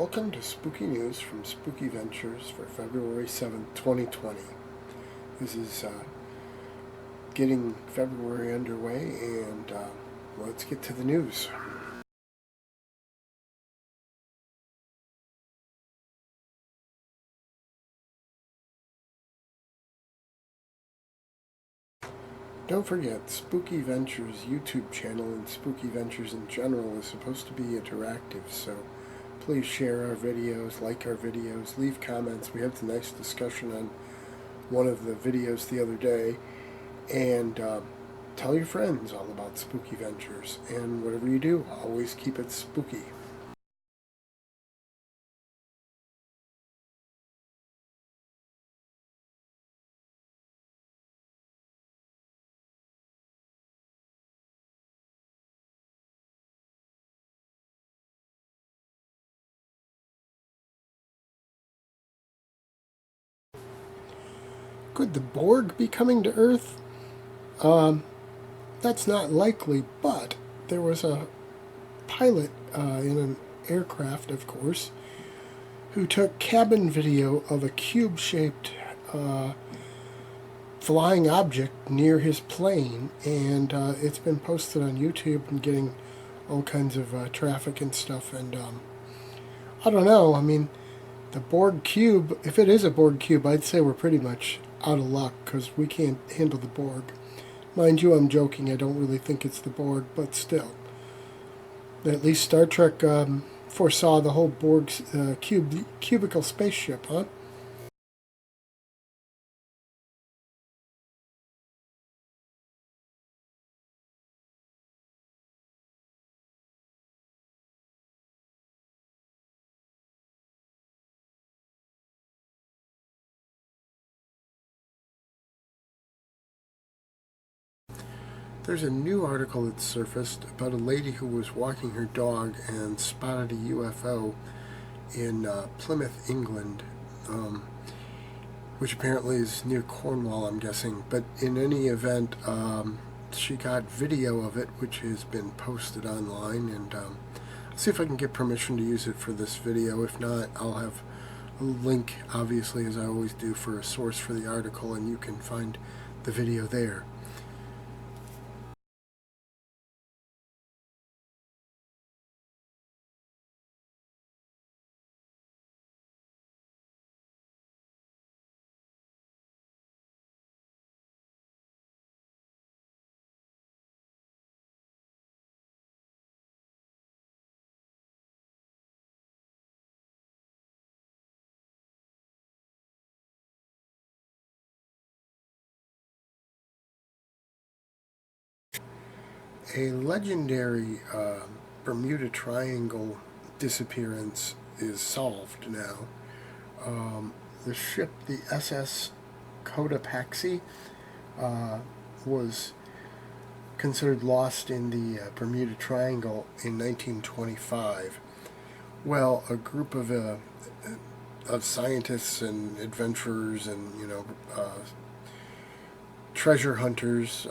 Welcome to Spooky News from Spooky Ventures for February 7th, 2020. This is getting February underway, and let's get to the news. Don't forget, Spooky Ventures YouTube channel and Spooky Ventures in general is supposed to be interactive, so please share our videos, like our videos, leave comments. We had a nice discussion on one of the videos the other day, and tell your friends all about Spooky Ventures, and whatever you do, always keep it spooky. Could the Borg be coming to Earth? That's not likely, but there was a pilot in an aircraft, of course, who took cabin video of a cube-shaped flying object near his plane, and it's been posted on YouTube and getting all kinds of traffic and stuff. And I don't know, I mean, the Borg cube, if it is a Borg cube, I'd say we're pretty much out of luck because we can't handle the Borg. Mind you, I'm joking, I don't really think it's the Borg, but still. At least Star Trek foresaw the whole Borg's cubicle spaceship, huh? There's a new article that surfaced about a lady who was walking her dog and spotted a UFO in Plymouth, England, which apparently is near Cornwall, I'm guessing. But in any event, she got video of it, which has been posted online, and I'll see if I can get permission to use it for this video. If not, I'll have a link, obviously, as I always do, for a source for the article, and you can find the video there. A legendary Bermuda Triangle disappearance is solved now. The ship, the SS Cotopaxi, was considered lost in the Bermuda Triangle in 1925. Well, a group of scientists and adventurers and treasure hunters,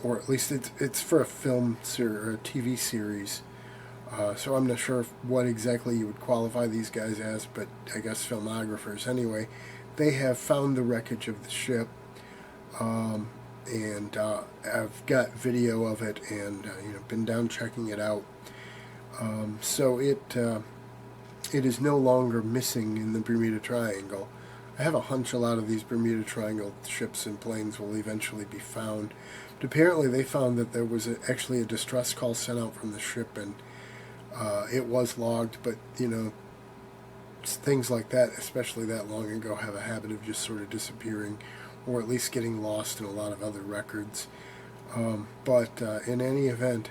or at least it's for a film or a TV series. So I'm not sure what exactly you would qualify these guys as, but I guess filmographers anyway. They have found the wreckage of the ship, and I've got video of it, and been down checking it out. So it is no longer missing in the Bermuda Triangle. I have a hunch a lot of these Bermuda Triangle ships and planes will eventually be found. But apparently they found that there was actually a distress call sent out from the ship, and it was logged, but things like that, especially that long ago, have a habit of just sort of disappearing, or at least getting lost in a lot of other records. But in any event,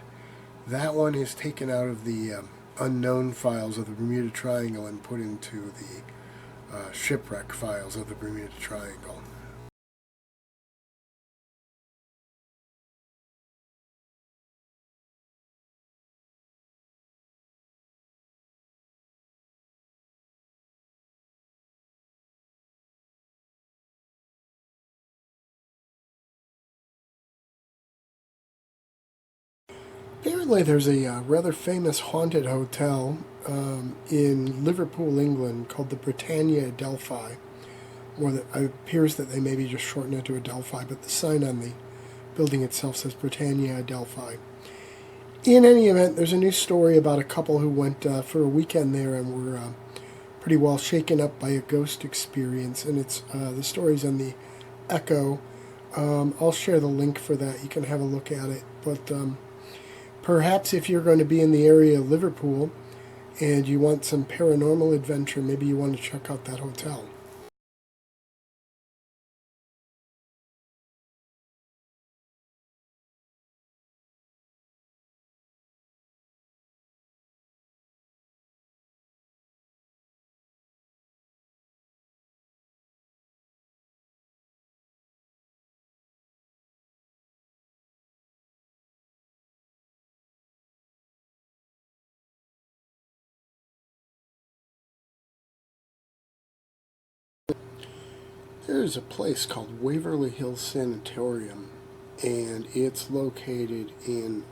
that one is taken out of the unknown files of the Bermuda Triangle and put into the shipwreck files of the Bermuda Triangle. Apparently there's a rather famous haunted hotel in Liverpool, England, called the Britannia Adelphi. Or that it appears that they maybe just shortened it to Adelphi, but the sign on the building itself says Britannia Adelphi. In any event, there's a new story about a couple who went for a weekend there and were pretty well shaken up by a ghost experience, and it's the story's on the Echo. I'll share the link for that. You can have a look at it. But perhaps if you're going to be in the area of Liverpool and you want some paranormal adventure, maybe you want to check out that hotel. There's a place called Waverly Hills Sanatorium, and it's located in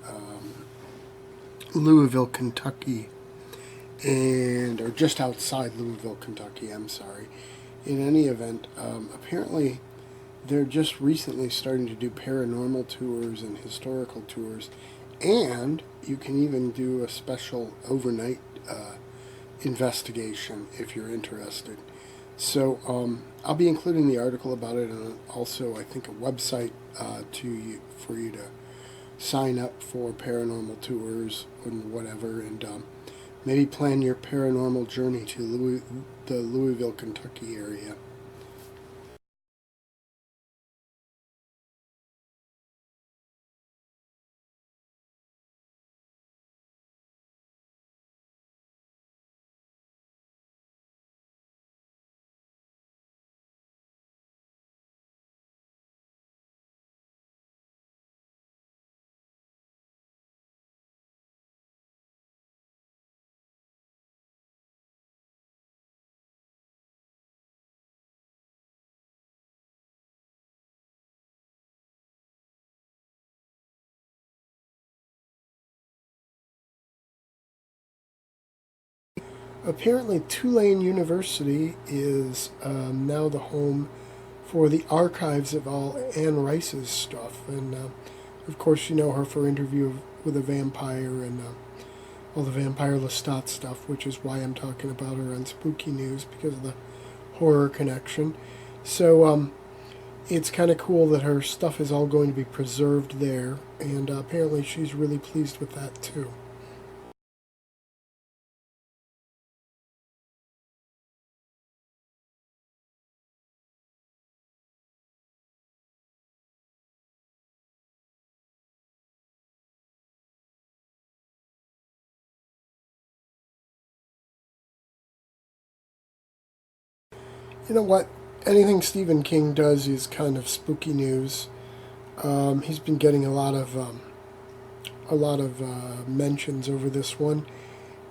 Louisville, Kentucky, or just outside Louisville, Kentucky. I'm sorry. In any event, apparently they're just recently starting to do paranormal tours and historical tours, and you can even do a special overnight investigation if you're interested. So I'll be including the article about it, and also I think a website for you to sign up for paranormal tours and whatever, and maybe plan your paranormal journey to the Louisville, Kentucky area. Apparently, Tulane University is now the home for the archives of all Anne Rice's stuff. And of course, you know her for Interview with a Vampire and all the Vampire Lestat stuff, which is why I'm talking about her on Spooky News, because of the horror connection. So it's kind of cool that her stuff is all going to be preserved there, and apparently she's really pleased with that too. You know what? Anything Stephen King does is kind of spooky news. He's been getting a lot of mentions over this one,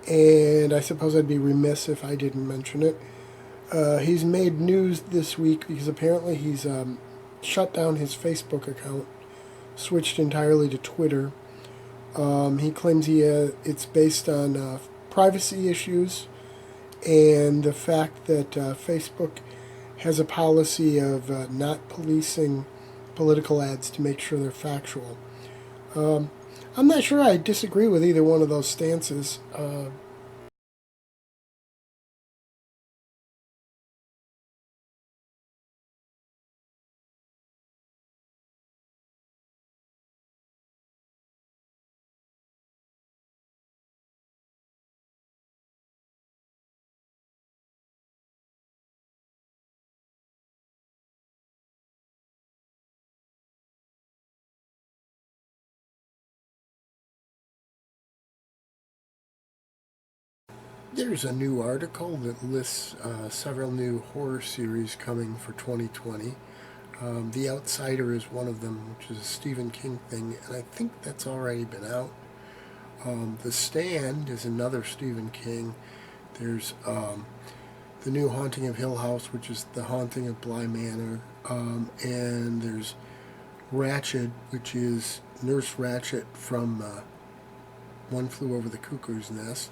and I suppose I'd be remiss if I didn't mention it. He's made news this week because apparently he's shut down his Facebook account, switched entirely to Twitter. He claims it's based on privacy issues and the fact that Facebook has a policy of not policing political ads to make sure they're factual. I'm not sure I disagree with either one of those stances. There's a new article that lists several new horror series coming for 2020. The Outsider is one of them, which is a Stephen King thing, and I think that's already been out. The Stand is another Stephen King. There's The New Haunting of Hill House, which is The Haunting of Bly Manor. And there's Ratched, which is Nurse Ratched from One Flew Over the Cuckoo's Nest.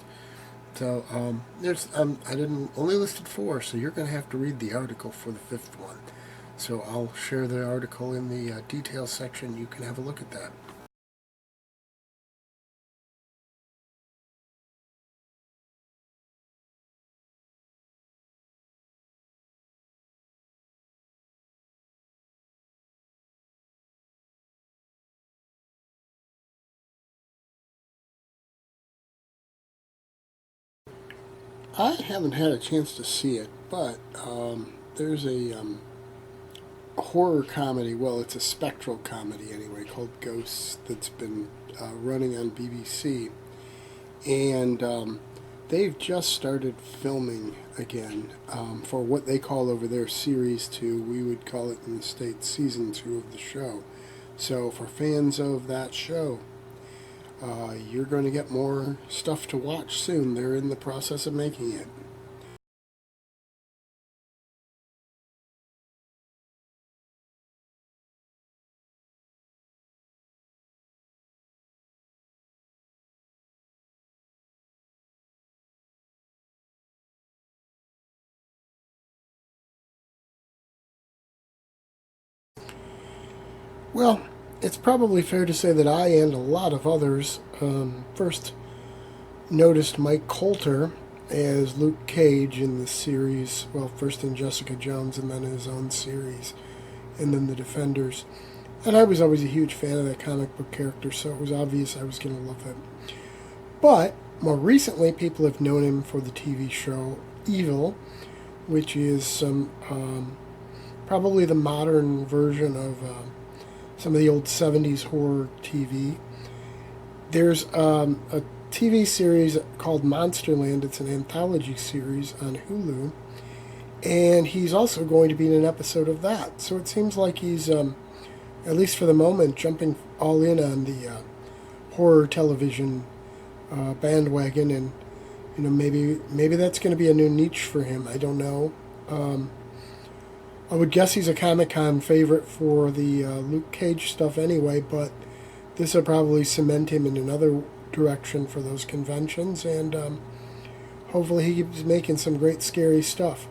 So there's I didn't only listed 4, so you're going to have to read the article for the 5th one. So I'll share the article in the details section. You can have a look at that. I haven't had a chance to see it, but there's a horror comedy. Well, it's a spectral comedy anyway, called Ghosts, that's been running on BBC, and they've just started filming again for what they call over there Series 2. We would call it in the States Season 2 of the show. So for fans of that show, you're going to get more stuff to watch soon. They're in the process of making it. Well, it's probably fair to say that I and a lot of others first noticed Mike Colter as Luke Cage in the series. Well, first in Jessica Jones and then in his own series, and then The Defenders. And I was always a huge fan of that comic book character, so it was obvious I was going to love it. But more recently, people have known him for the TV show Evil, which is some probably the modern version of some of the old 70s horror TV. There's a TV series called Monsterland. It's an anthology series on Hulu. And he's also going to be in an episode of that. So it seems like he's, at least for the moment, jumping all in on the horror television bandwagon. And, maybe that's going to be a new niche for him. I don't know. I would guess he's a Comic-Con favorite for the Luke Cage stuff anyway, but this will probably cement him in another direction for those conventions, and hopefully he keeps making some great scary stuff.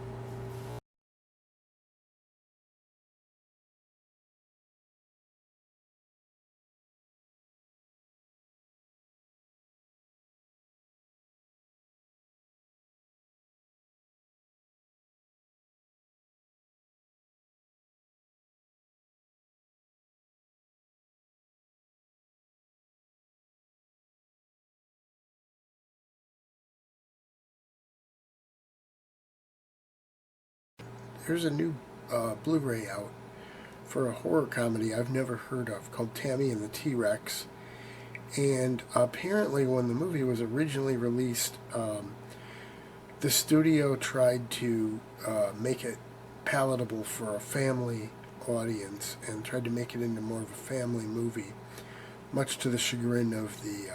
There's a new Blu-ray out for a horror comedy I've never heard of called Tammy and the T-Rex. And apparently when the movie was originally released, the studio tried to make it palatable for a family audience and tried to make it into more of a family movie, much to the chagrin of the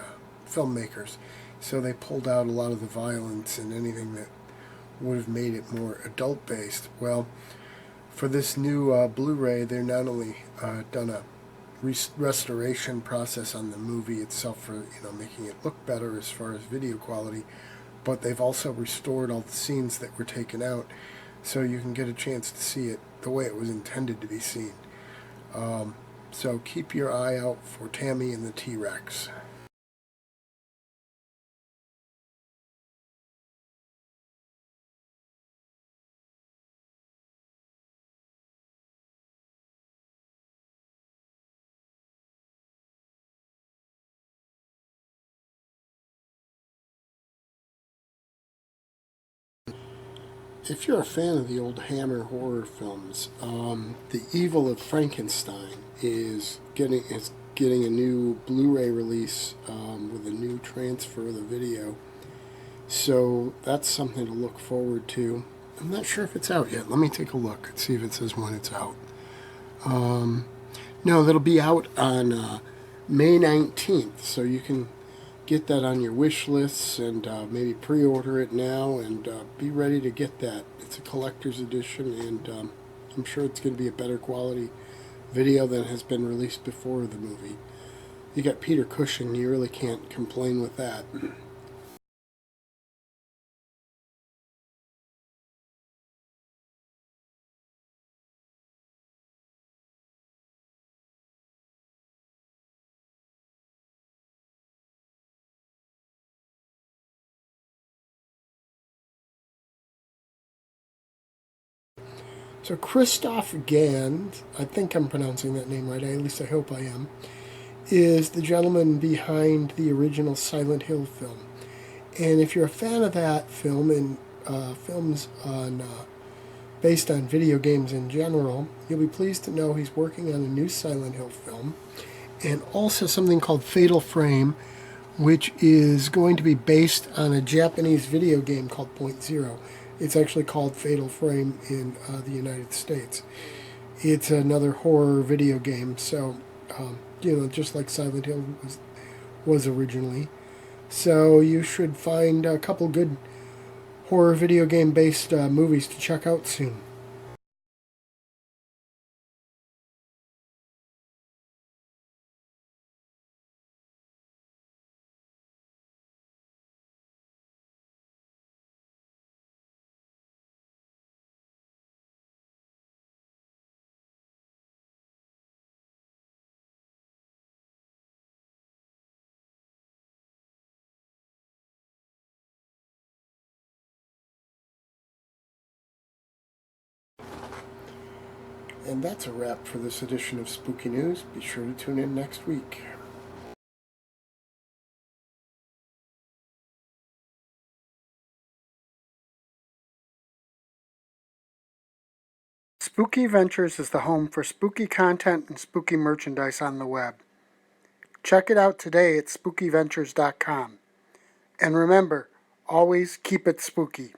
filmmakers. So they pulled out a lot of the violence and anything that would have made it more adult-based. Well, for this new Blu-ray, they're not only done a restoration process on the movie itself for making it look better as far as video quality, but they've also restored all the scenes that were taken out, so you can get a chance to see it the way it was intended to be seen. So keep your eye out for Tammy and the T-Rex. If you're a fan of the old Hammer horror films, The Evil of Frankenstein is getting a new Blu-ray release with a new transfer of the video. So that's something to look forward to. I'm not sure if it's out yet. Let me take a look and see if it says when it's out. No, that'll be out on May 19th, so you can get that on your wish lists and maybe pre-order it now and be ready to get that. It's a collector's edition, and I'm sure it's going to be a better quality video than has been released before the movie. You got Peter Cushing, you really can't complain with that. So Christophe Gans, I think I'm pronouncing that name right, at least I hope I am, is the gentleman behind the original Silent Hill film. And if you're a fan of that film and films on based on video games in general, you'll be pleased to know he's working on a new Silent Hill film and also something called Fatal Frame, which is going to be based on a Japanese video game called Point Zero. It's actually called Fatal Frame in the United States. It's another horror video game, so just like Silent Hill was originally. So you should find a couple good horror video game based movies to check out soon. And that's a wrap for this edition of Spooky News. Be sure to tune in next week. Spooky Ventures is the home for spooky content and spooky merchandise on the web. Check it out today at spookyventures.com. And remember, always keep it spooky.